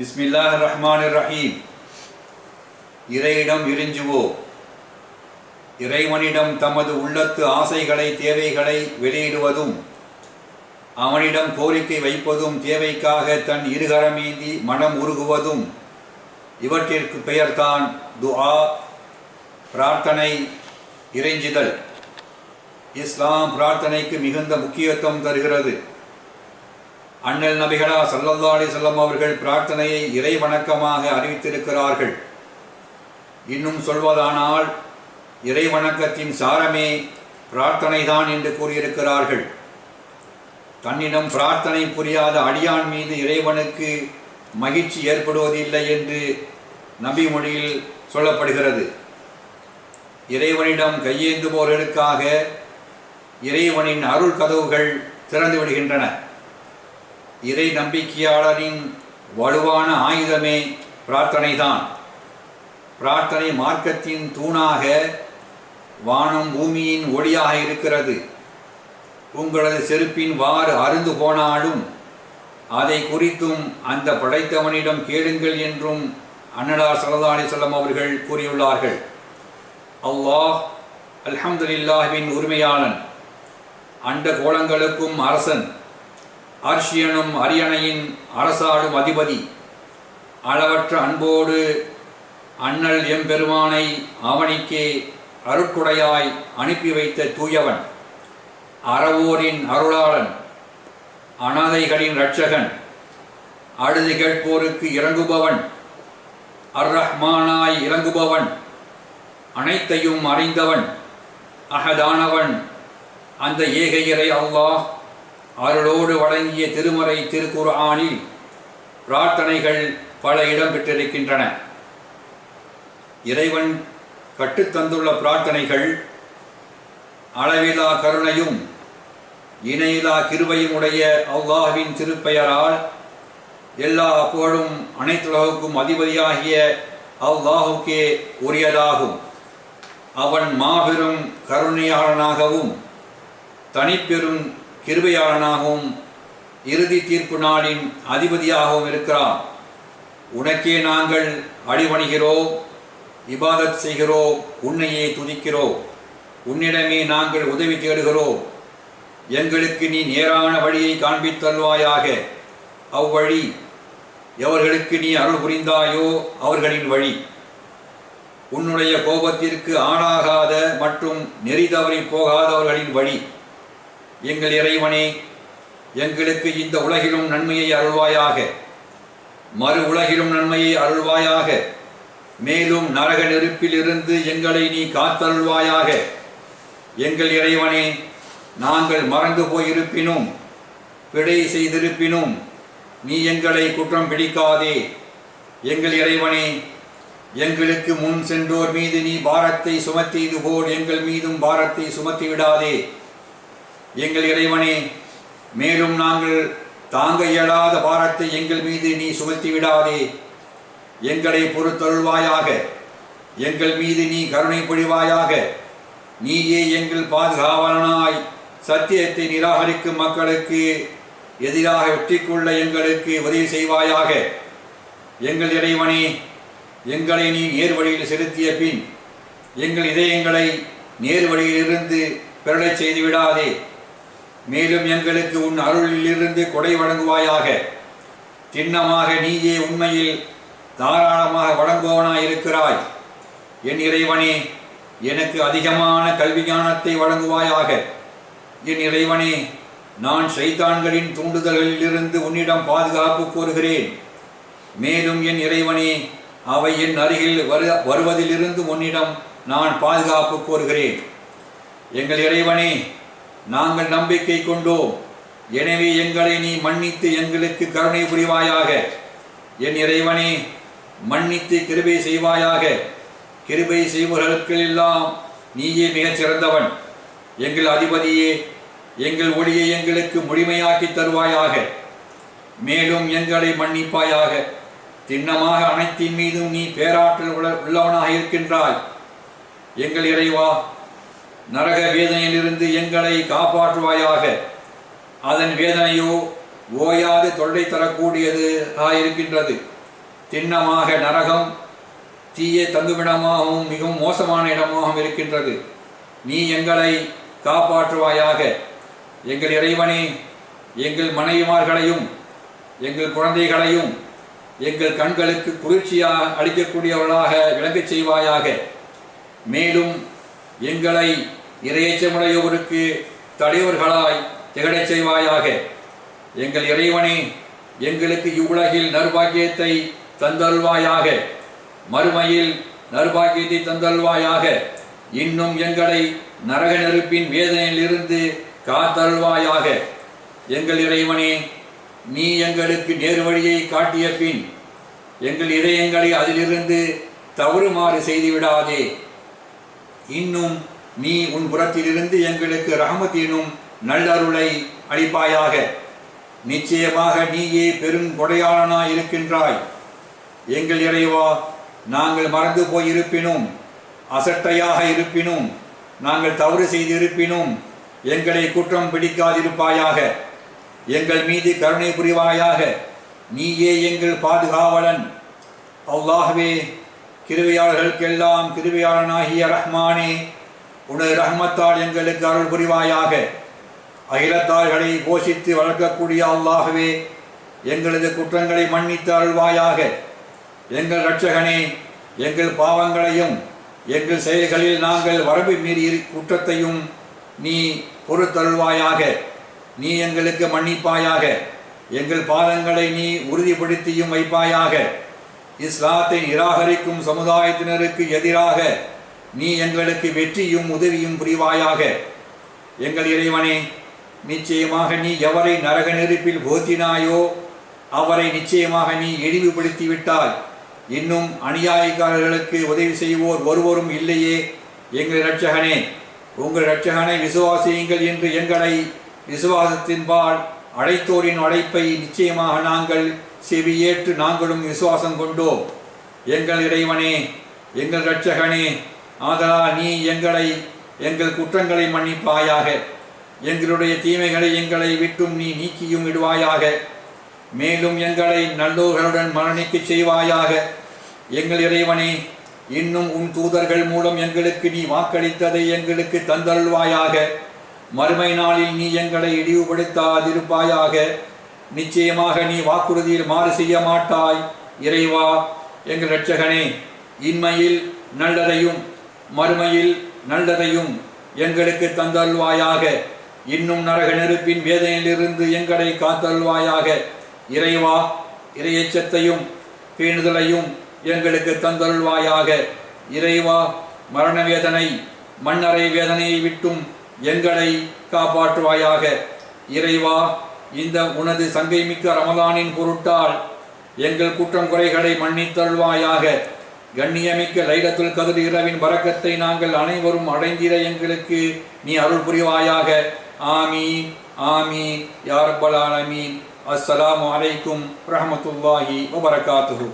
பிஸ்மில்லாஹ் ரஹ்மான் ரஹீம். இறையிடம் இறைஞ்சுவோம். இறைவனிடம் தமது உள்ளத்து ஆசைகளை தேவைகளை வெளியிடுவதும் அவனிடம் கோரிக்கை வைப்பதும் தேவைக்காக தன் இருகரமேந்தி மனம் உருகுவதும் இவற்றிற்கு பெயர்தான் துஆ, பிரார்த்தனை, இறைஞ்சுதல். இஸ்லாம் பிரார்த்தனைக்கு மிகுந்த முக்கியத்துவம் தருகிறது. அண்ணல் நபிகளா ஸல்லல்லாஹு அலைஹி வஸல்லம் அவர்கள் பிரார்த்தனையை இறை வணக்கமாக அறிவித்திருக்கிறார்கள். இன்னும் சொல்வதானால் இறை வணக்கத்தின் சாரமே பிரார்த்தனைதான் என்று கூறியிருக்கிறார்கள். தன்னிடம் பிரார்த்தனை புரியாத அடியான் மீது இறைவனுக்கு மகிழ்ச்சி ஏற்படுவதில்லை என்று நபி மொழியில் சொல்லப்படுகிறது. இறைவனிடம் கையேந்துபவர்களுக்காக இறைவனின் அருள் கதவுகள் திறந்து விடுகின்றன. இறை நம்பிக்கையாளரின் வலுவான ஆயுதமே பிரார்த்தனைதான். பிரார்த்தனை மார்க்கத்தின் தூணாக, வானம் பூமியின் ஒளியாக இருக்கிறது. உங்களது செருப்பின் வாறு அருந்து போனாலும் அதை குறித்தும் அந்த படைத்தவனிடம் கேளுங்கள் என்றும் அன்னலார் ஸல்லல்லாஹு அலைஹி வஸல்லம் அவர்கள் கூறியுள்ளார்கள். அல்லாஹ் அல்ஹம்துலில்லாஹ்வின் உரிமையாளன், அண்ட கோலங்களுக்கும் அரசன், அர்ஷியனும் அரியணையின் அரசாடும் அதிபதி. அளவற்ற அன்போடு அண்ணல் எம்பெருமானை அவனிக்கே அருட்குடையாய் அனுப்பி வைத்த தூயவன், அறவோரின் அருளாளன், அனாதைகளின் இரட்சகன், அழுது கேட்போருக்கு இறங்குபவன், அர் ரஹ்மானாய் இறங்குபவன், அனைத்தையும் அறிந்தவன், அஹதானவன், அந்த ஏக இறை அல்லாஹ் அருளோடு வழங்கிய திருமறை திருக்குர்ஆனில் பிரார்த்தனைகள் பல இடம் பெற்றிருக்கின்றன. இறைவன் கற்றுத்தந்துள்ள பிரார்த்தனைகள் அளவிலா கருணையும் இணையிலா கிருபையும் உடைய அல்லாஹ்வின் திருப்பெயரால் எல்லா புகழும் அனைத்துலகுக்கும் அதிபதியாகிய அல்லாஹுக்கே உரியதாகும். அவன் மாபெரும் கருணையாளனாகவும் தனிப்பெரும் கிருபையாளனாகவும் இறுதி தீர்ப்பு நாளின் அதிபதியாகவும் இருக்கிறான். உனக்கே நாங்கள் அடிபணிகிறோம், இபாதத் செய்கிறோம், உன்னையே துதிக்கிறோம். உன்னிடமே நாங்கள் உதவி தேடுகிறோம். எங்களுக்கு நீ நேரான வழியை காண்பித்தல்வாயாக. அவ்வழி எவர்களுக்கு நீ அருள் புரிந்தாயோ அவர்களின் வழி. உன்னுடைய கோபத்திற்கு ஆளாகாத மற்றும் நெறி தவறி போகாதவர்களின் வழி. எங்கள் இறைவனே, எங்களுக்கு இந்த உலகிலும் நன்மையை அருள்வாயாக, மறு உலகிலும் நன்மையை அருள்வாயாக. மேலும் நரக நெருப்பில் இருந்து எங்களை நீ காத்தருள்வாயாக. எங்கள் இறைவனே, நாங்கள் மறந்து போயிருப்பினும் பிழை செய்திருப்பினும் நீ எங்களை குற்றம் பிடிக்காதே. எங்கள் இறைவனே, எங்களுக்கு முன் சென்றோர் மீது நீ பாரத்தை சுமத்தியது போல் எங்கள் மீதும் பாரத்தை சுமத்தி விடாதே. எங்கள் இறைவனே, மேலும் நாங்கள் தாங்க இயலாத பாரத்தை எங்கள் மீது நீ சுமத்தி விடாதே. எங்களை பொறுத்தருள்வாயாக. எங்கள் மீது நீ கருணை பொழிவாயாக. நீயே எங்கள் பாதுகாவலனாய் சத்தியத்தை நிராகரிக்கும் மக்களுக்கு எதிராக வெற்றி கொள்ள எங்களுக்கு உதவி செய்வாயாக. எங்கள் இறைவனே, எங்களை நீ நேர்வழியில் செலுத்திய பின் எங்கள் இதயங்களை நேர்வழியிலிருந்து பிறழச் செய்து விடாதே. மேலும் எங்களுக்கு உன் அருளிலிருந்து கொடை வழங்குவாயாக. திண்ணமாக நீயே உண்மையில் தாராளமாக வழங்குபவனாயிருக்கிறாய். என் இறைவனே, எனக்கு அதிகமான கல்வி ஞானத்தை வழங்குவாயாக. என் இறைவனே, நான் ஷைத்தான்களின் தூண்டுதல்களிலிருந்து உன்னிடம் பாதுகாப்பு கோருகிறேன். மேலும் என் இறைவனே, அவை என் அருகில் வருவதிலிருந்து உன்னிடம் நான் பாதுகாப்பு கோருகிறேன். எங்கள் இறைவனே, நாங்கள் நம்பிக்கை கொண்டோம். எனவே எங்களை நீ மன்னித்து எங்களுக்கு கருணை புரிவாயாக. என் இறைவனே, மன்னித்து கிருபை செய்வாயாக. கிருபை செய்பவர்களுக்கு எல்லாம் நீயே மிகச் சிறந்தவன். எங்கள் அதிபதியே, எங்கள் ஒளியை எங்களுக்கு முழுமையாக்கி தருவாயாக. மேலும் எங்களை மன்னிப்பாயாக. திண்ணமாக அனைத்தின் மீதும் நீ பேராற்றல் உள்ளவனாக இருக்கின்றாய். எங்கள் இறைவா, நரக வேதனையிலிருந்து எங்களை காப்பாற்றுவாயாக. அதன் வேதனையோ ஓயாது தொல்லை தரக்கூடியது இருக்கின்றது. திண்ணமாக நரகம் தீய தங்குமிடமாகவும் மிகவும் மோசமான இடமாகவும் இருக்கின்றது. நீ எங்களை காப்பாற்றுவாயாக. எங்கள் இறைவனே, எங்கள் மனைவிமார்களையும் எங்கள் குழந்தைகளையும் எங்கள் கண்களுக்கு குளிர்ச்சியாக அளிக்கக்கூடியவர்களாக விளங்கச் செய்வாயாக. மேலும் எங்களை இறையச்சமுடையோருக்கு தலைவர்களாய் திகழச் செய்வாயாக. எங்கள் இறைவனே, எங்களுக்கு இவ்வுலகில் நற்பாக்கியத்தை தந்தல்வாயாக, மறுமையில் நற்பாக்கியத்தை தந்தல்வாயாக. இன்னும் எங்களை நரக நெருப்பின் வேதனையிலிருந்து காத்தல்வாயாக. எங்கள் இறைவனே, நீ எங்களுக்கு நேரு வழியை காட்டிய பின் எங்கள் இதயங்களை அதிலிருந்து தவறுமாறு செய்துவிடாதே. இன்னும் நீ உன் புறத்திலிருந்து எங்களுக்கு ரஹமத்தினும் நல்லருளை அளிப்பாயாக. நிச்சயமாக நீயே பெருங்கொடையாளனாய் இருக்கின்றாய். எங்கள் இறைவா, நாங்கள் மறந்து போயிருப்பினும், அசட்டையாக இருப்பினும், நாங்கள் தவறு செய்திருப்பினும் எங்களை குற்றம் பிடிக்காதிருப்பாயாக. எங்கள் மீது கருணை புரிவாயாக. நீயே எங்கள் பாதுகாவலன். அல்லாஹ்வே, கிருபையாளர்களுக்கெல்லாம் கிருபையாளனாகிய ரஹ்மானே, உனது ரஹ்மத்தால் எங்களுக்கு அருள் புரிவாயாக. அகிலத்தார்களை போஷித்து வளர்க்கக்கூடிய அல்லாஹ்வே, எங்களது குற்றங்களை மன்னித்து அருள்வாயாக. எங்கள் இரட்சகனே, எங்கள் பாவங்களையும் எங்கள் செயல்களில் நாங்கள் வரம்பு மீறி குற்றத்தையும் நீ பொறுத்தருள்வாயாக. நீ எங்களுக்கு மன்னிப்பாயாக. எங்கள் பாதங்களை நீ உறுதிப்படுத்தியும் வைப்பாயாக. இஸ்லாத்தை நிராகரிக்கும் சமுதாயத்தினருக்கு எதிராக நீ எங்களுக்கு வெற்றியும் உதவியும் புரிவாயாக. எங்கள் இறைவனே, நிச்சயமாக நீ எவரை நரக நெருப்பில் போத்தினாயோ அவரை நிச்சயமாக நீ இழிவுபடுத்தி விட்டாய். இன்னும் அநியாயக்காரர்களுக்கு உதவி செய்வோர் ஒருவரும் இல்லையே. எங்கள் இரட்சகனே, உங்கள் இரட்சகனை விசுவாசியுங்கள் என்று எங்களை விசுவாசத்தின்பால் அழைத்தோரின் அழைப்பை நிச்சயமாக நாங்கள் செவியேற்று நாங்களும் விசுவாசம் கொண்டோம். எங்கள் இறைவனே, எங்கள் இரட்சகனே, ஆதலால் நீ எங்கள் குற்றங்களை மன்னிப்பாயாக. எங்களுடைய தீமைகளை எங்களை விட்டும் நீ நீக்கியும் விடுவாயாக. மேலும் எங்களை நல்லோர்களுடன் மரணிக்க செய்வாயாக. எங்கள் இறைவனே, இன்னும் உன் தூதர்கள் மூலம் எங்களுக்கு நீ வாக்களித்ததை எங்களுக்கு தந்தருள்வாயாக. மறுமை நாளில் நீ எங்களை இழிவுபடுத்தாதிருப்பாயாக. நிச்சயமாக நீ வாக்குறுதியில் மாறு செய்ய மாட்டாய். இறைவா, எங்கள் இரட்சகனே, இன்மையில் நல்லதையும் மறுமையில் நல்லதையும் எங்களுக்கு தந்தருள்வாயாக. இன்னும் நரக நெருப்பின் வேதனையிலிருந்து எங்களை காத்தருள்வாயாக. இறைவா, இறையச்சத்தையும் பேணுதலையும் எங்களுக்கு தந்தருள்வாயாக. இறைவா, மரண வேதனை மண்ணறை வேதனையை விட்டும் எங்களை காப்பாற்றுவாயாக. இறைவா, இந்த உனது சங்கை மிக்க ரமலானின் பொருட்டால் எங்கள் குற்றம் குறைகளை மன்னித்தருள்வாயாக. கண்ணியமிக்க லைலத்துல் கத்ர் இரவின் பரக்கத்தை நாங்கள் அனைவரும் அடைந்திட எங்களுக்கு நீ அருள் புரிவாயாக. ஆமீன், ஆமீன் யா ரப்பல் ஆலமீன். அஸ்ஸலாமு அலைக்கும் ரஹ்மத்துல்லாஹி வபரகாத்துஹு.